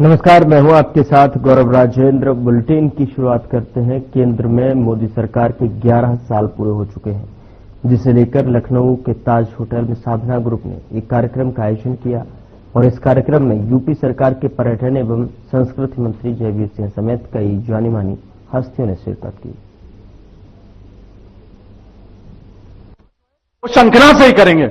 नमस्कार, मैं हूं आपके साथ गौरव राजेंद्र। बुलेटिन की शुरुआत करते हैं। केंद्र में मोदी सरकार के 11 साल पूरे हो चुके हैं, जिसे लेकर लखनऊ के ताज होटल में साधना ग्रुप ने एक कार्यक्रम का आयोजन किया और इस कार्यक्रम में यूपी सरकार के पर्यटन एवं संस्कृति मंत्री जयवीर सिंह समेत कई जानी मानी हस्तियों ने शिरकत की। शंखना से ही करेंगे।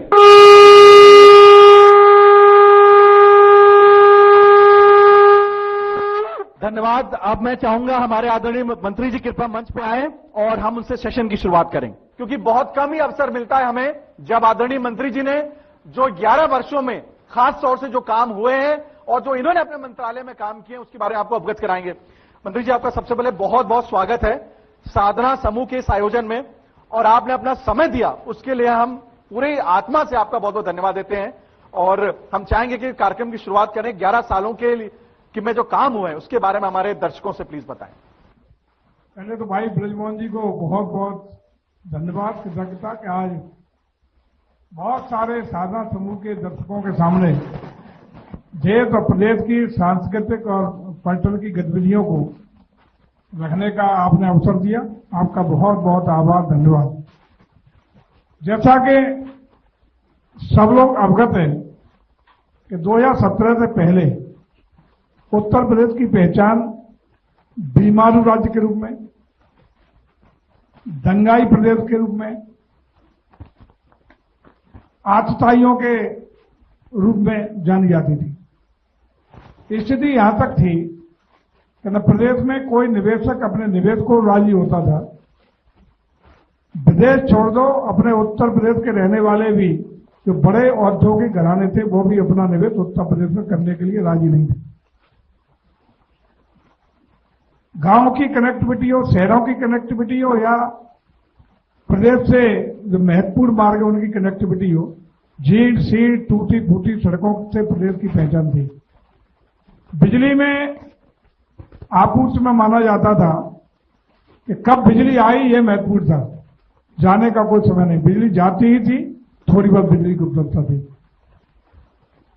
धन्यवाद। अब मैं चाहूंगा हमारे आदरणीय मंत्री जी कृपया मंच पे आए और हम उनसे सेशन की शुरुआत करें, क्योंकि बहुत कम ही अवसर मिलता है हमें जब आदरणीय मंत्री जी ने जो 11 वर्षों में खास तौर से जो काम हुए हैं और जो इन्होंने अपने मंत्रालय में काम किए उसके बारे में आपको अवगत कराएंगे। मंत्री जी, आपका सबसे पहले बहुत बहुत स्वागत है साधना समूह के इस आयोजन में, और आपने अपना समय दिया उसके लिए हम पूरी आत्मा से आपका बहुत बहुत धन्यवाद देते हैं। और हम चाहेंगे कि कार्यक्रम की शुरुआत करें। 11 सालों के लिए कि में जो काम हुए हैं उसके बारे में हमारे दर्शकों से प्लीज बताएं। पहले तो भाई ब्रजमोहन जी को बहुत बहुत धन्यवाद, कृतज्ञता कि आज बहुत सारे साधना समूह के दर्शकों के सामने देश और प्रदेश की सांस्कृतिक और पर्यटन की गतिविधियों को रखने का आपने अवसर दिया। आपका बहुत बहुत आभार, धन्यवाद। जैसा कि सब लोग अवगत हैं कि 2017 से पहले उत्तर प्रदेश की पहचान बीमारू राज्य के रूप में, दंगाई प्रदेश के रूप में, आतताइयों के रूप में जानी जाती थी। स्थिति यहां तक थी कि न प्रदेश में कोई निवेशक अपने निवेश को राजी होता था, विदेश छोड़ दो, अपने उत्तर प्रदेश के रहने वाले भी जो बड़े औद्योगिक घराने थे वो भी अपना निवेश उत्तर प्रदेश में करने के लिए राजी नहीं थे। गांव की कनेक्टिविटी हो, शहरों की कनेक्टिविटी हो, या प्रदेश से जो महत्वपूर्ण मार्ग है उनकी कनेक्टिविटी हो, जीर्ण शीर्ण टूटी फूटी सड़कों से प्रदेश की पहचान थी। बिजली में आपूर्ति में माना जाता था कि कब बिजली आई ये महत्वपूर्ण था, जाने का कोई समय नहीं। बिजली जाती ही थी, थोड़ी बहुत बिजली की उपलब्धता थी।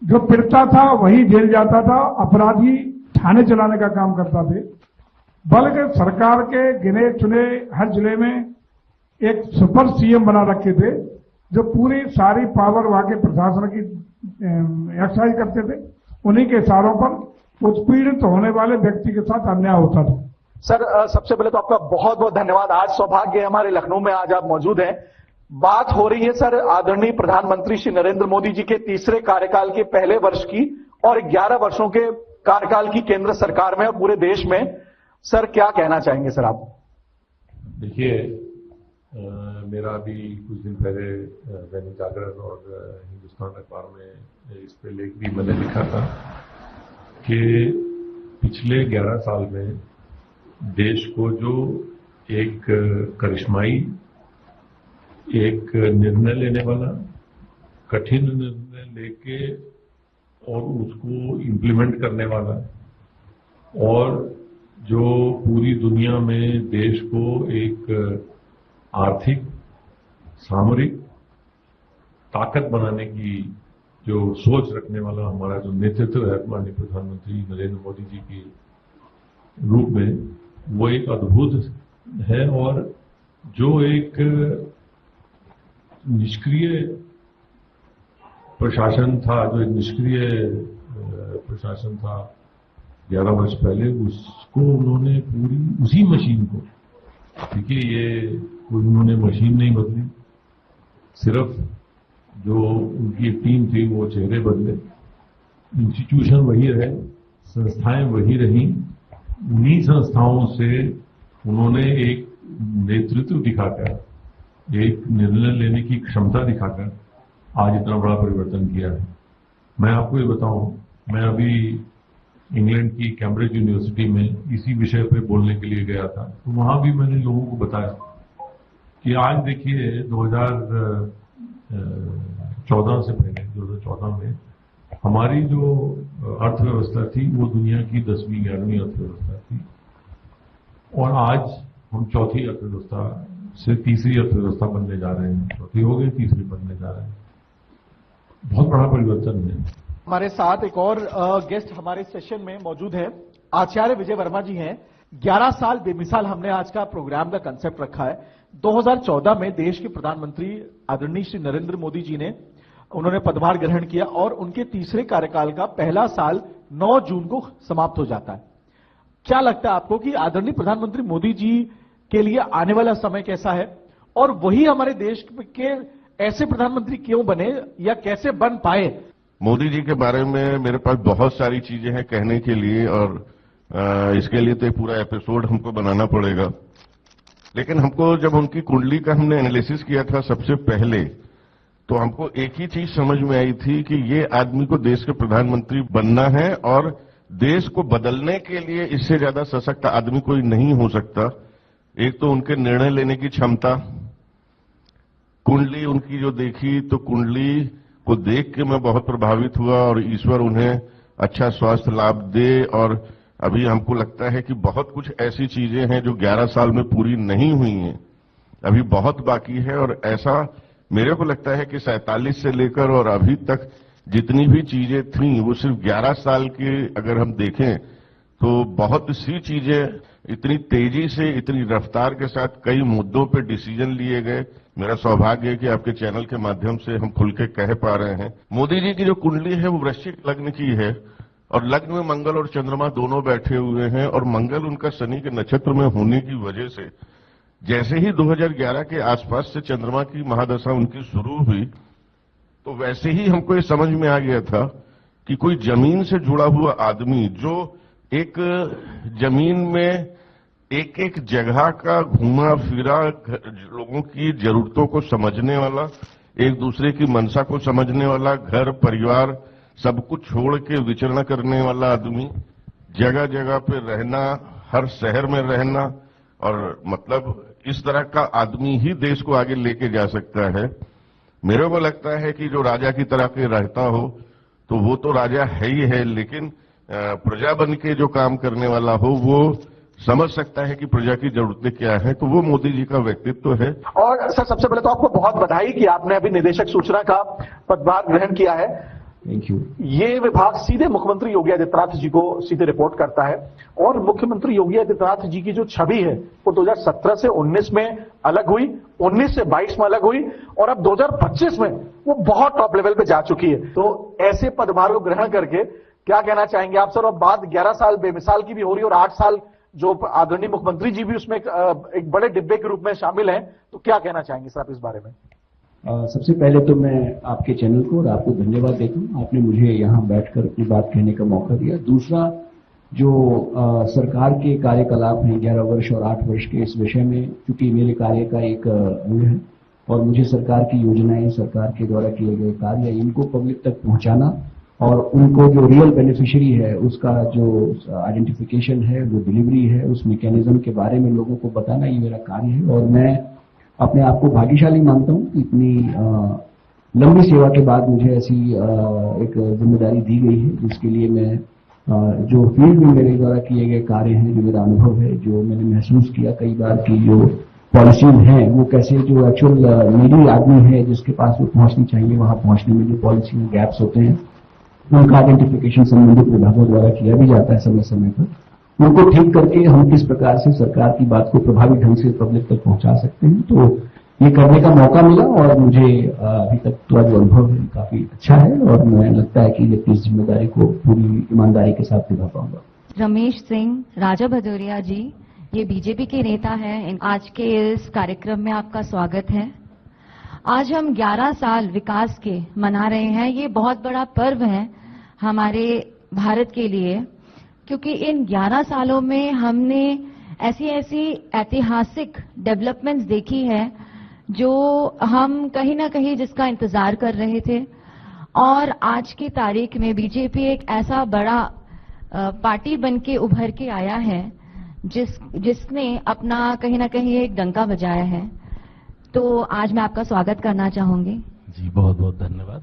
जो पीड़ता था वही जेल जाता था, अपराधी थाने चलाने का काम करता थे। बल्कि सरकार के गिने चुने हर जिले में एक सुपर सीएम बना रखे थे जो पूरी सारी पावर वहां के प्रशासन की एक्सरसाइज करते थे। उन्हीं के इशारों पर उत्पीड़ित होने वाले व्यक्ति के साथ अन्याय होता था। सर, सबसे पहले तो आपका बहुत बहुत धन्यवाद। आज सौभाग्य है हमारे लखनऊ में आज आप मौजूद हैं। बात हो रही है सर आदरणीय प्रधानमंत्री श्री नरेंद्र मोदी जी के तीसरे कार्यकाल के पहले वर्ष की और 11 वर्षों के कार्यकाल की केंद्र सरकार में और पूरे देश में। सर, क्या कहना चाहेंगे सर आप? देखिए, मेरा अभी कुछ दिन पहले दैनिक जागरण और हिंदुस्तान अखबार में इस पे लेख भी मैंने लिखा था कि पिछले 11 साल में देश को जो एक करिश्माई, एक निर्णय लेने वाला, कठिन निर्णय लेके और उसको इम्प्लीमेंट करने वाला, और जो पूरी दुनिया में देश को एक आर्थिक सामरिक ताकत बनाने की जो सोच रखने वाला हमारा जो नेतृत्व है माननीय प्रधानमंत्री नरेंद्र मोदी जी के रूप में, वो एक अद्भुत है। और जो एक निष्क्रिय प्रशासन था, जो एक निष्क्रिय प्रशासन था 11 वर्ष पहले, उसको उन्होंने पूरी उसी मशीन को, देखिए ये कोई उन्होंने मशीन नहीं बदली, सिर्फ जो उनकी टीम थी वो चेहरे बदले, इंस्टीट्यूशन वही रहे, संस्थाएं वही रहीं। उन्हीं संस्थाओं से उन्होंने एक नेतृत्व दिखाकर, एक निर्णय लेने की क्षमता दिखाकर आज इतना बड़ा परिवर्तन किया है। मैं आपको ये बताऊं, मैं अभी इंग्लैंड की कैम्ब्रिज यूनिवर्सिटी में इसी विषय पे बोलने के लिए गया था, तो वहां भी मैंने लोगों को बताया कि आज देखिए 2014 से पहले 2014 में हमारी जो अर्थव्यवस्था थी वो दुनिया की 10वीं 11वीं अर्थव्यवस्था थी, और आज हम चौथी अर्थव्यवस्था से तीसरी अर्थव्यवस्था बनने जा रहे हैं। चौथी हो गई, तीसरी बनने जा रहे हैं। बहुत बड़ा परिवर्तन है। हमारे साथ एक और गेस्ट हमारे सेशन में मौजूद है, आचार्य विजय वर्मा जी हैं। 11 साल बेमिसाल हमने आज का प्रोग्राम का कंसेप्ट रखा है। 2014 में देश के प्रधानमंत्री आदरणीय श्री नरेंद्र मोदी जी ने उन्होंने पदभार ग्रहण किया और उनके तीसरे कार्यकाल का पहला साल 9 जून को समाप्त हो जाता है। क्या लगता है आपको कि आदरणीय प्रधानमंत्री मोदी जी के लिए आने वाला समय कैसा है और वही हमारे देश के ऐसे प्रधानमंत्री क्यों बने या कैसे बन पाए? मोदी जी के बारे में मेरे पास बहुत सारी चीजें हैं कहने के लिए और इसके लिए तो एक पूरा एपिसोड हमको बनाना पड़ेगा। लेकिन हमको जब उनकी कुंडली का हमने एनालिसिस किया था सबसे पहले, तो हमको एक ही चीज समझ में आई थी कि ये आदमी को देश के प्रधानमंत्री बनना है और देश को बदलने के लिए इससे ज्यादा सशक्त आदमी कोई नहीं हो सकता। एक तो उनके निर्णय लेने की क्षमता, कुंडली उनकी जो देखी तो कुंडली को देख के मैं बहुत प्रभावित हुआ और ईश्वर उन्हें अच्छा स्वास्थ्य लाभ दे। और अभी हमको लगता है कि बहुत कुछ ऐसी चीजें हैं जो 11 साल में पूरी नहीं हुई हैं, अभी बहुत बाकी है। और ऐसा मेरे को लगता है कि 47 से लेकर और अभी तक जितनी भी चीजें थीं वो सिर्फ 11 साल के अगर हम देखें तो बहुत सी चीजें इतनी तेजी से, इतनी रफ्तार के साथ कई मुद्दों पे डिसीजन लिए गए। मेरा सौभाग्य है कि आपके चैनल के माध्यम से हम खुल के कह पा रहे हैं। मोदी जी की जो कुंडली है वो वृश्चिक लग्न की है और लग्न में मंगल और चंद्रमा दोनों बैठे हुए हैं और मंगल उनका शनि के नक्षत्र में होने की वजह से जैसे ही 2011 के आसपास से चंद्रमा की महादशा उनकी शुरू हुई तो वैसे ही हमको ये समझ में आ गया था कि कोई जमीन से जुड़ा हुआ आदमी जो एक जमीन में एक एक जगह का घूमा फिरा, लोगों की जरूरतों को समझने वाला, एक दूसरे की मनसा को समझने वाला, घर परिवार सब कुछ छोड़ के विचरण करने वाला आदमी, जगह जगह पे रहना, हर शहर में रहना, और मतलब इस तरह का आदमी ही देश को आगे लेके जा सकता है। मेरे को लगता है कि जो राजा की तरह के रहता हो तो वो तो राजा है ही है, लेकिन प्रजा बन के जो काम करने वाला हो वो समझ सकता है कि प्रजा की जरूरतें क्या है, तो वो मोदी जी का व्यक्तित्व है। और सर सबसे पहले तो आपको बहुत बधाई कि आपने अभी निदेशक सूचना का पदभार ग्रहण किया है। Thank you. ये विभाग सीधे मुख्यमंत्री योगी आदित्यनाथ जी को सीधे रिपोर्ट करता है और मुख्यमंत्री योगी आदित्यनाथ जी की जो छवि है वो 2017 से 19 में अलग हुई, 19 से 22 में अलग हुई और अब 2025 में वो बहुत टॉप लेवल पे जा चुकी है। तो ऐसे पदभार को ग्रहण करके क्या कहना चाहेंगे आप सर? और बात 11 साल बेमिसाल की भी हो रही है और 8 साल जो आदरणीय मुख्यमंत्री जी भी उसमें एक बड़े डिब्बे के रूप में शामिल हैं, तो क्या कहना चाहेंगे सर आप इस बारे में? सबसे पहले तो मैं आपके चैनल को और आपको धन्यवाद देता हूं, आपने मुझे यहां बैठकर अपनी बात कहने का मौका दिया। दूसरा, जो सरकार के कार्यकलाप हैं 11 वर्ष और 8 वर्ष के, इस विषय में चूंकि मेरे कार्य का एक अंग है और मुझे सरकार की योजनाएं, सरकार के द्वारा किए गए कार्य, इनको पब्लिक तक पहुंचाना और उनको जो रियल बेनिफिशियरी है उसका जो आइडेंटिफिकेशन है, वो डिलीवरी है, उस मैकेनिज्म के बारे में लोगों को बताना, ये मेरा कार्य है। और मैं अपने आप को भाग्यशाली मानता हूं कि इतनी लंबी सेवा के बाद मुझे ऐसी एक जिम्मेदारी दी गई है, जिसके लिए मैं जो फील्ड में मेरे द्वारा किए गए कार्य हैं, जो मेरा अनुभव है, जो मैंने महसूस किया कई बार की जो पॉलिसीज हैं वो कैसे जो एक्चुअल नीडी आदमी है जिसके पास वो पहुंचनी चाहिए, वहां पहुंचने में जो पॉलिसी में गैप्स होते हैं उनका आइडेंटिफिकेशन संबंधित विभागों द्वारा किया भी जाता है समय समय पर। उनको ठीक करके हम किस प्रकार से सरकार की बात को प्रभावी ढंग से पब्लिक तक पहुंचा सकते हैं, तो ये करने का मौका मिला और मुझे अभी तक तो जो अनुभव है काफी अच्छा है और मुझे लगता है कि इस जिम्मेदारी को पूरी ईमानदारी के साथ निभा पाऊंगा। रमेश सिंह राजा भदौरिया जी, ये बीजेपी के नेता हैं, आज के इस कार्यक्रम में आपका स्वागत है। आज हम 11 साल विकास के मना रहे हैं। ये बहुत बड़ा पर्व है हमारे भारत के लिए, क्योंकि इन 11 सालों में हमने ऐसी ऐसी ऐतिहासिक डेवलपमेंट्स देखी है जो हम कहीं ना कहीं जिसका इंतजार कर रहे थे। और आज की तारीख में बीजेपी एक ऐसा बड़ा पार्टी बन के उभर के आया है जिसने अपना कहीं ना कहीं एक डंका बजाया है। तो आज मैं आपका स्वागत करना चाहूंगी। जी बहुत बहुत धन्यवाद।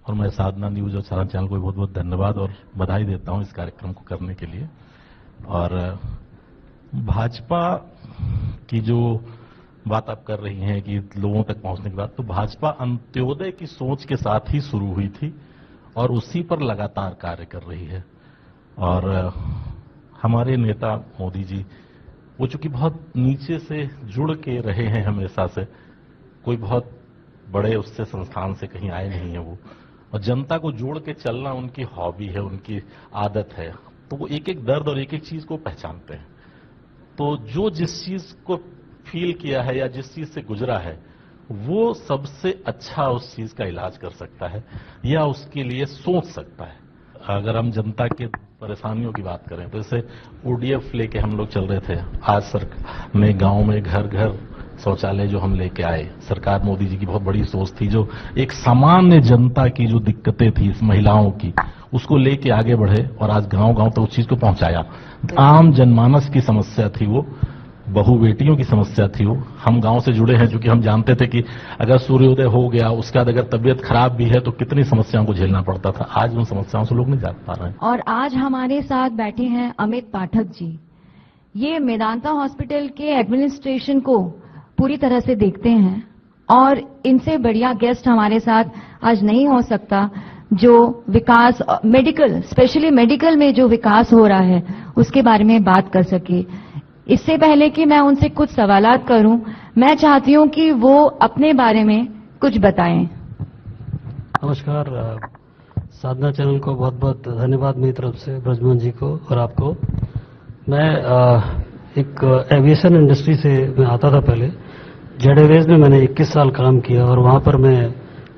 और मैं साधना न्यूज और साधना चैनल को बहुत बहुत धन्यवाद और बधाई देता हूं इस कार्यक्रम को करने के लिए। और भाजपा की जो बात आप कर रही हैं कि लोगों तक पहुंचने की बात, तो भाजपा अंत्योदय की सोच के साथ ही शुरू हुई थी और उसी पर लगातार कार्य कर रही है। और हमारे नेता मोदी जी, वो चूंकि बहुत नीचे से जुड़ के रहे हैं हमेशा से, कोई बहुत बड़े उससे संस्थान से कहीं आए नहीं है वो, और जनता को जोड़ के चलना उनकी हॉबी है, उनकी आदत है। तो वो एक एक दर्द और एक एक चीज को पहचानते हैं। तो जो जिस चीज को फील किया है या जिस चीज से गुजरा है, वो सबसे अच्छा उस चीज का इलाज कर सकता है या उसके लिए सोच सकता है। अगर हम जनता के परेशानियों की बात करें तो जैसे ओडीएफ लेके हम लोग चल रहे थे, आज सरकार ने गांव में घर घर शौचालय जो हम लेके आए, सरकार मोदी जी की बहुत बड़ी सोच थी, जो एक सामान्य जनता की जो दिक्कतें थी इस महिलाओं की, उसको लेके आगे बढ़े और आज गांव गांव तक उस चीज को पहुंचाया। आम जनमानस की समस्या थी वो, बहु बेटियों की समस्या थी वो। हम गांव से जुड़े हैं, क्योंकि हम जानते थे कि अगर सूर्योदय हो गया, उसके बाद अगर तबीयत खराब भी है तो कितनी समस्याओं को झेलना पड़ता था। आज उन समस्याओं से लोग नहीं जान पा रहे हैं। और आज हमारे साथ बैठे हैं अमित पाठक जी। ये मेदांता हॉस्पिटल के एडमिनिस्ट्रेशन को पूरी तरह से देखते हैं और इनसे बढ़िया गेस्ट हमारे साथ आज नहीं हो सकता, जो विकास मेडिकल, स्पेशली मेडिकल में जो विकास हो रहा है उसके बारे में बात कर सके। इससे पहले कि मैं उनसे कुछ सवालात करूं, मैं चाहती हूं कि वो अपने बारे में कुछ बताएं। नमस्कार, साधना चैनल को बहुत बहुत धन्यवाद मेरी तरफ से, ब्रजमोहन जी को और आपको। मैं एक एविएशन इंडस्ट्री से मैं आता था पहले। जेड एयरवेज में मैंने 21 साल काम किया और वहां पर मैं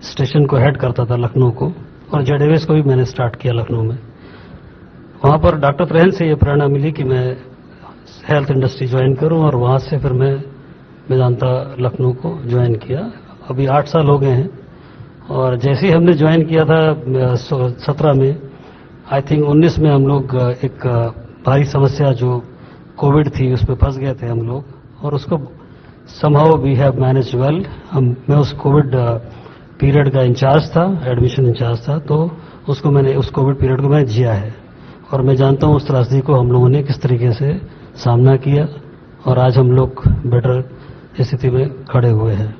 स्टेशन को हेड करता था लखनऊ को, और जेड एयरवेज को भी मैंने स्टार्ट किया लखनऊ में। वहां पर डॉक्टर त्रेहन से ये प्रेरणा मिली कि मैं हेल्थ इंडस्ट्री ज्वाइन करूं, और वहां से फिर मैं मेदांता लखनऊ को ज्वाइन किया। अभी 8 साल हो गए हैं, और जैसे ही हमने ज्वाइन किया था 17 में, आई थिंक 19 में हम लोग एक भारी समस्या जो कोविड थी उसमें फंस गए थे हम लोग, और उसको somehow we have manage well. मैं उस कोविड पीरियड का इंचार्ज था, एडमिशन इंचार्ज था, तो उसको मैंने, उस कोविड पीरियड को मैंने जिया है, और मैं जानता हूं उस त्रासदी को हम लोगों ने किस तरीके से सामना किया, और आज हम लोग बेटर स्थिति में खड़े हुए हैं।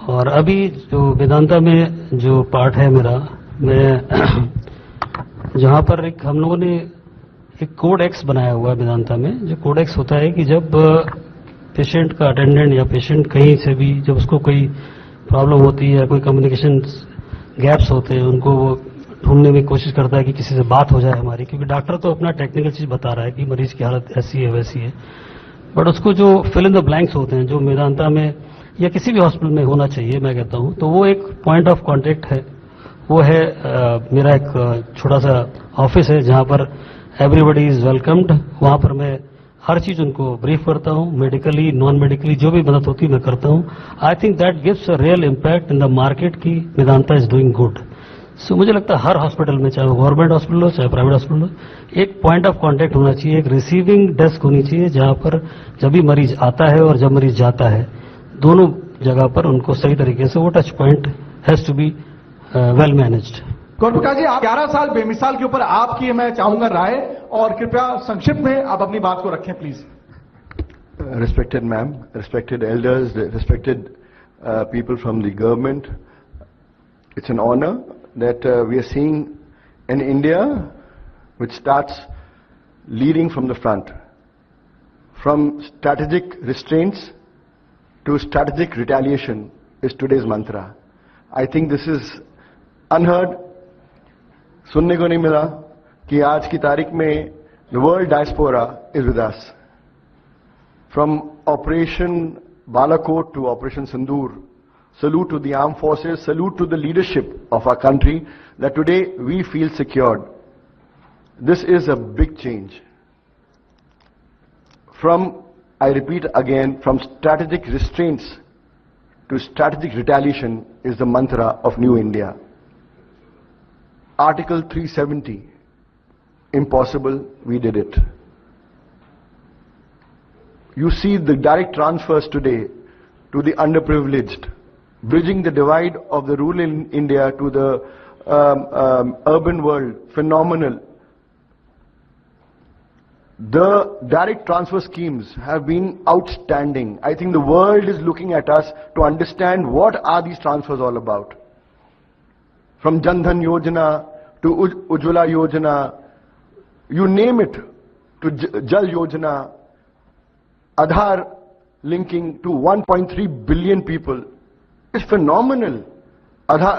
और अभी जो वेदांता में जो पार्ट है मेरा, मैं जहां पर एक हम लोगों ने एक कोड एक्स बनाया हुआ है वेदांता में। जो कोड एक्स होता है कि जब पेशेंट का अटेंडेंट या पेशेंट कहीं से भी जब उसको कोई प्रॉब्लम होती है, कोई कम्युनिकेशन गैप्स होते हैं, उनको वो ढूंढने में कोशिश करता है कि किसी से बात हो जाए हमारी, क्योंकि डॉक्टर तो अपना टेक्निकल चीज बता रहा है कि मरीज की हालत ऐसी है वैसी है, बट उसको जो फिल इन द ब्लैंक्स होते हैं, जो मेदांता में या किसी भी हॉस्पिटल में होना चाहिए, मैं कहता हूं, तो वो एक पॉइंट ऑफ कॉन्टेक्ट है। वो है मेरा एक छोटा सा ऑफिस है जहां पर एवरीबडी इज वेलकम्ड। वहां पर मैं हर चीज उनको ब्रीफ करता हूं, मेडिकली नॉन मेडिकली जो भी मदद होती है मैं करता हूं। I think that gives a real impact in the market की मेदांता इज डूइंग गुड। सो मुझे लगता है हर हॉस्पिटल में, चाहे वो गवर्नमेंट हॉस्पिटल हो चाहे प्राइवेट हॉस्पिटल हो, एक पॉइंट ऑफ कांटेक्ट होना चाहिए, एक रिसीविंग डेस्क होनी चाहिए, जहां पर जब भी मरीज आता है और जब मरीज जाता है, दोनों जगह पर उनको सही तरीके से वो touch point has to be well managed. Gaur Prakash ji, आप 11 साल बेमिसाल के ऊपर आपकी मैं चाहूंगा राय, और कृपया संक्षिप्त में आप अपनी बात को रखें please. Respected ma'am, respected elders, respected people from the government, it's an honor that we are seeing an India which starts leading from the front. From strategic restraints to strategic retaliation is today's mantra. I think this is unheard. सुनने को नहीं मिला कि आज की तारीख में the world diaspora is with us. From Operation Balakot to Operation Sindoor, salute to the armed forces, salute to the leadership of our country that today we feel secured. This is a big change. From, I repeat again, from strategic restraints to strategic retaliation is the mantra of New India. Article 370, impossible, we did it. You see the direct transfers today to the underprivileged, bridging the divide of the rural India to the urban world, phenomenal. The direct transfer schemes have been outstanding. I think the world is looking at us to understand what are these transfers all about. From Jan Dhan Yojana, to Ujjwala Yojana, you name it, to Jal Yojana, Aadhaar linking to 1.3 billion people. It's phenomenal.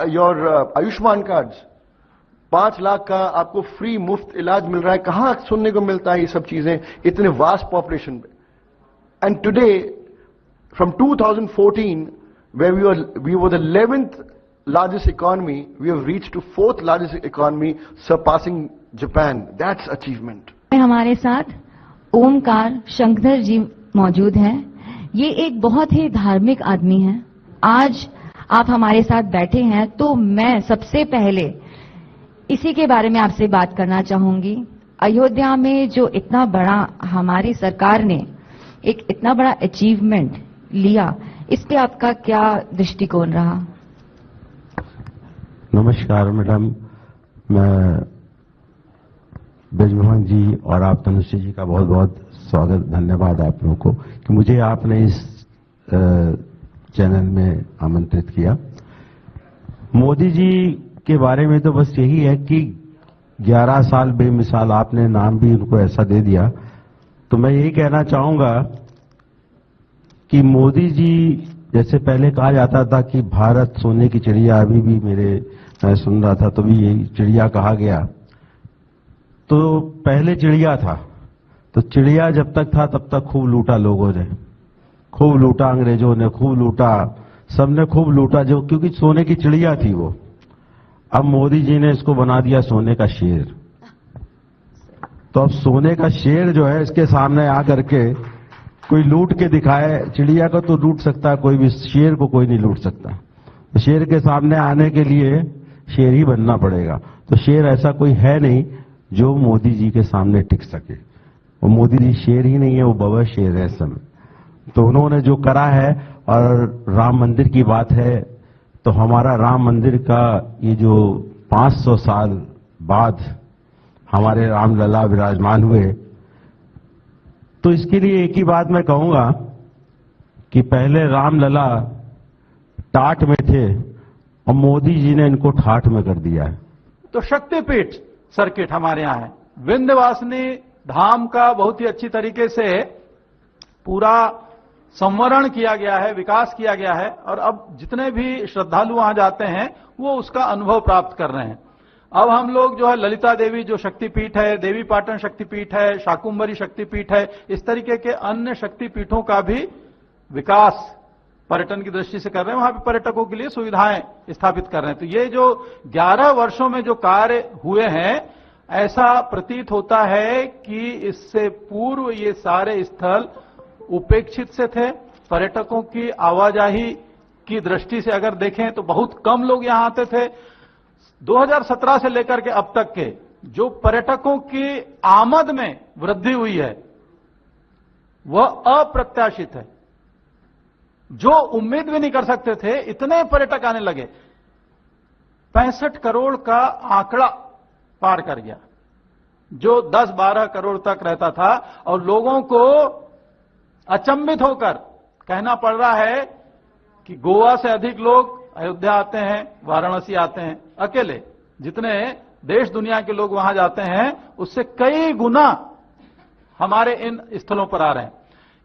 Your Ayushman cards, 5 lakh का आपको free मुफ्त इलाज मिल रहा है. कहां सुनने को मिलता है ये सब चीजें इतने वास्ट पॉपुलेशन में? And today from 2014, where we were the 11th largest economy, we have reached to 4th largest economy, surpassing Japan. That's achievement. हमारे साथ ओमकार शंकरधर जी मौजूद हैं. ये एक बहुत ही धार्मिक आदमी हैं. आज आप हमारे साथ बैठे हैं तो मैं सबसे पहले इसी के बारे में आपसे बात करना चाहूंगी. अयोध्या में जो इतना बड़ा हमारी सरकार ने एक इतना बड़ा अचीवमेंट लिया, इस पे आपका क्या दृष्टिकोण रहा? नमस्कार मैडम, मैं ब्रजमोहन जी और आप तनुश्री जी का बहुत बहुत स्वागत, धन्यवाद आप लोगों को कि मुझे आपने इस चैनल में आमंत्रित किया. मोदी जी के बारे में तो बस यही है कि 11 साल बेमिसाल, आपने नाम भी उनको ऐसा दे दिया. तो मैं यही कहना चाहूंगा कि मोदी जी, जैसे पहले कहा जाता था कि भारत सोने की चिड़िया, अभी भी मैं सुन रहा था तो भी यही चिड़िया कहा गया. तो पहले चिड़िया था, तो चिड़िया जब तक था तब तक खूब लूटा लोगों ने, खूब लूटा अंग्रेजों ने, खूब लूटा, सबने खूब लूटा, जो क्योंकि सोने की चिड़िया थी वो. अब मोदी जी ने इसको बना दिया सोने का शेर. तो अब सोने का शेर जो है, इसके सामने आकर के कोई लूट के दिखाए. चिड़िया को तो लूट सकता है कोई भी, शेर को कोई नहीं लूट सकता. तो शेर के सामने आने के लिए शेर ही बनना पड़ेगा. तो शेर ऐसा कोई है नहीं जो मोदी जी के सामने टिक सके. वो मोदी जी शेर ही नहीं है, वो बवा शेर है इस समय. तो उन्होंने जो करा है, और राम मंदिर की बात है, तो हमारा राम मंदिर का ये जो 500 साल बाद हमारे रामलला विराजमान हुए, तो इसके लिए एक ही बात मैं कहूंगा कि पहले रामलला टाट में थे और मोदी जी ने इनको ठाठ में कर दिया है. तो शक्तिपीठ सर्किट हमारे यहाँ है. विंध्यवासिनी धाम का बहुत ही अच्छी तरीके से पूरा संवरण किया गया है, विकास किया गया है, और अब जितने भी श्रद्धालु वहां जाते हैं वो उसका अनुभव प्राप्त कर रहे हैं. अब हम लोग जो है ललिता देवी जो शक्तिपीठ है, देवी पाटन शक्तिपीठ है, शाकुंभरी शक्तिपीठ है, इस तरीके के अन्य शक्तिपीठों का भी विकास पर्यटन की दृष्टि से कर रहे हैं. वहां पे पर्यटकों के लिए सुविधाएं स्थापित कर रहे हैं. तो ये जो 11 वर्षों में जो कार्य हुए हैं, ऐसा प्रतीत होता है कि इससे पूर्व ये सारे स्थल उपेक्षित से थे. पर्यटकों की आवाजाही की दृष्टि से अगर देखें तो बहुत कम लोग यहां आते थे. 2017 से लेकर के अब तक के जो पर्यटकों की आमद में वृद्धि हुई है वह अप्रत्याशित है. जो उम्मीद भी नहीं कर सकते थे, इतने पर्यटक आने लगे. 65 करोड़ का आंकड़ा पार कर गया, जो 10-12 करोड़ तक रहता था. और लोगों को अचंभित होकर कहना पड़ रहा है कि गोवा से अधिक लोग अयोध्या आते हैं, वाराणसी आते हैं. अकेले जितने देश दुनिया के लोग वहां जाते हैं उससे कई गुना हमारे इन स्थलों पर आ रहे हैं.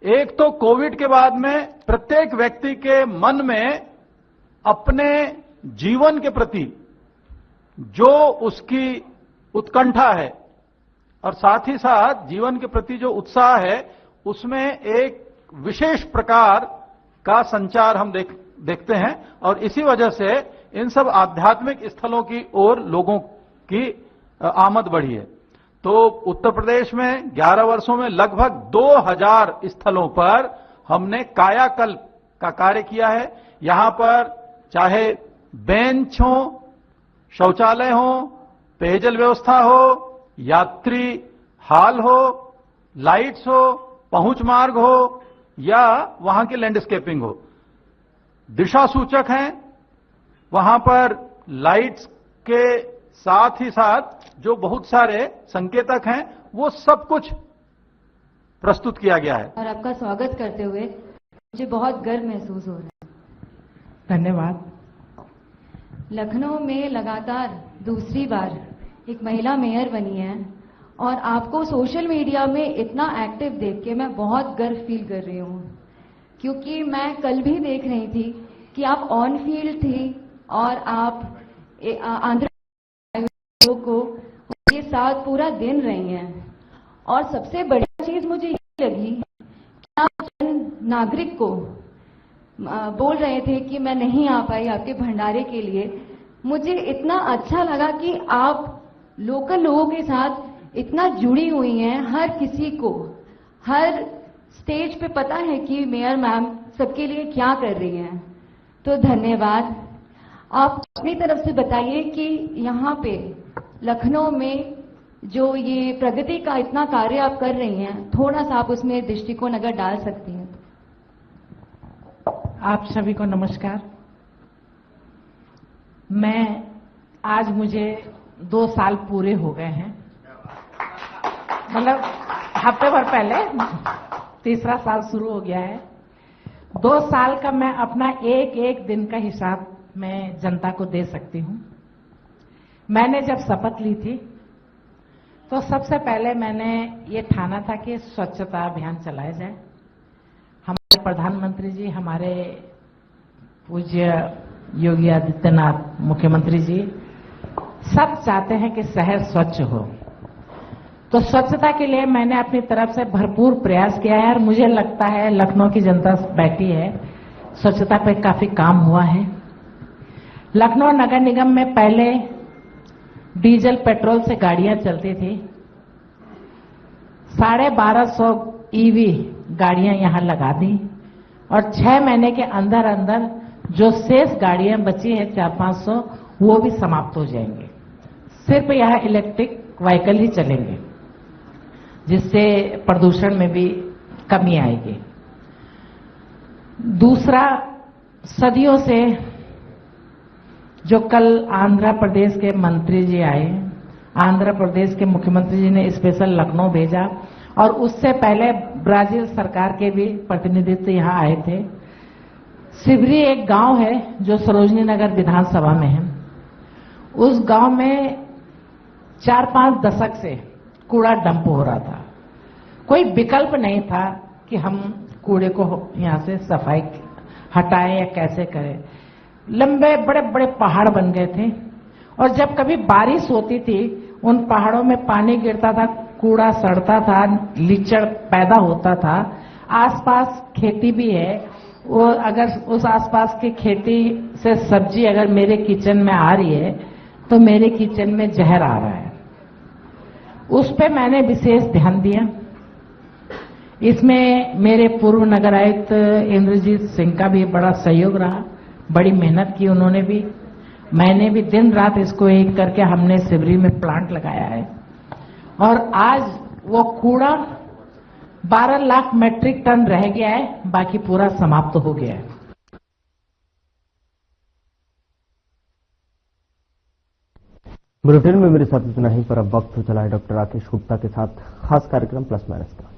एक तो कोविड के बाद में प्रत्येक व्यक्ति के मन में अपने जीवन के प्रति जो उसकी उत्कंठा है और साथ ही साथ जीवन के प्रति जो उत्साह है, उसमें एक विशेष प्रकार का संचार हम देखते हैं. और इसी वजह से इन सब आध्यात्मिक स्थलों की ओर लोगों की आमद बढ़ी है. तो उत्तर प्रदेश में 11 वर्षों में लगभग 2000 स्थलों पर हमने कायाकल्प का कार्य किया है. यहां पर चाहे बेंच हो, शौचालय हो, पेयजल व्यवस्था हो, यात्री हाल हो, लाइट्स हो, पहुंच मार्ग हो, या वहां की लैंडस्केपिंग हो. दिशा सूचक हैं, वहां पर लाइट्स के साथ ही साथ जो बहुत सारे संकेतक हैं, वो सब कुछ प्रस्तुत किया गया है. और आपका स्वागत करते हुए मुझे बहुत गर्व महसूस हो रहा है. धन्यवाद. लखनऊ में लगातार दूसरी बार एक महिला मेयर बनी हैं और आपको सोशल मीडिया में इतना एक्टिव देख के मैं बहुत गर्व फील कर रही हूँ, क्योंकि मैं कल भी देख रही थी कि आप ऑन फील्ड थी और आप आंध्र को उनके साथ पूरा दिन रही हैं। और सबसे बड़ी चीज मुझे ये लगी कि आप नागरिक को बोल रहे थे कि मैं नहीं आ पाई आपके भंडारे के लिए। मुझे इतना अच्छा लगा कि आप लोकल लोगों के साथ इतना जुड़ी हुई हैं। हर किसी को हर स्टेज पे पता है कि मेयर मैम सबके लिए क्या कर रही हैं। तो धन्यवाद। आप अपनी तरफ से बताइए कि यहाँ पे लखनऊ में जो ये प्रगति का इतना कार्य आप कर रही हैं, थोड़ा सा आप उसमें दृष्टिकोण अगर डाल सकती हैं। आप सभी को नमस्कार। आज मुझे 2 साल पूरे हो गए हैं, मतलब हफ्ते भर पहले 3रा साल शुरू हो गया है। 2 साल का मैं अपना एक दिन का हिसाब मैं जनता को दे सकती हूँ। मैंने जब शपथ ली थी तो सबसे पहले मैंने ये ठाना था कि स्वच्छता अभियान चलाया जाए। हमारे प्रधानमंत्री जी, हमारे पूज्य योगी आदित्यनाथ मुख्यमंत्री जी सब चाहते हैं कि शहर स्वच्छ हो, तो स्वच्छता के लिए मैंने अपनी तरफ से भरपूर प्रयास किया है और मुझे लगता है लखनऊ की जनता बैठी है, स्वच्छता पे काफी काम हुआ है। लखनऊ नगर निगम में पहले डीजल पेट्रोल से गाड़ियां चलती थी, 1250 ईवी गाड़ियां यहां लगा दी और 6 महीने के अंदर अंदर जो शेष गाड़ियां बची हैं 400-500 वो भी समाप्त हो जाएंगे। सिर्फ यह इलेक्ट्रिक व्हीकल ही चलेंगे, जिससे प्रदूषण में भी कमी आएगी। दूसरा, सदियों से जो कल आंध्र प्रदेश के मंत्री जी आए, आंध्र प्रदेश के मुख्यमंत्री जी ने स्पेशल लखनऊ भेजा और उससे पहले ब्राजील सरकार के भी प्रतिनिधित्व यहाँ आए थे। सिवरी एक गांव है जो सरोजनी नगर विधानसभा में है। उस गांव में 4-5 दशक से कूड़ा डंप हो रहा था। कोई विकल्प नहीं था कि हम कूड़े को यहाँ से सफाई हटाएं या कैसे करें। लंबे बड़े बड़े पहाड़ बन गए थे और जब कभी बारिश होती थी उन पहाड़ों में पानी गिरता था, कूड़ा सड़ता था, लीचड़ पैदा होता था। आसपास खेती भी है, वो अगर उस आसपास की खेती से सब्जी अगर मेरे किचन में आ रही है तो मेरे किचन में जहर आ रहा है। उस पे मैंने विशेष ध्यान दिया। इसमें मेरे पूर्व नगर आयुक्त इंद्रजीत सिंह का भी बड़ा सहयोग रहा, बड़ी मेहनत की उन्होंने भी। मैंने भी दिन रात इसको एक करके हमने सिवरी में प्लांट लगाया है और आज वो कूड़ा 12 लाख मेट्रिक टन रह गया है, बाकी पूरा समाप्त हो गया है। बुलेटिन में मेरे साथ इतना ही, पर अब वक्त हो चला है डॉक्टर राकेश गुप्ता के साथ खास कार्यक्रम प्लस माइनस का।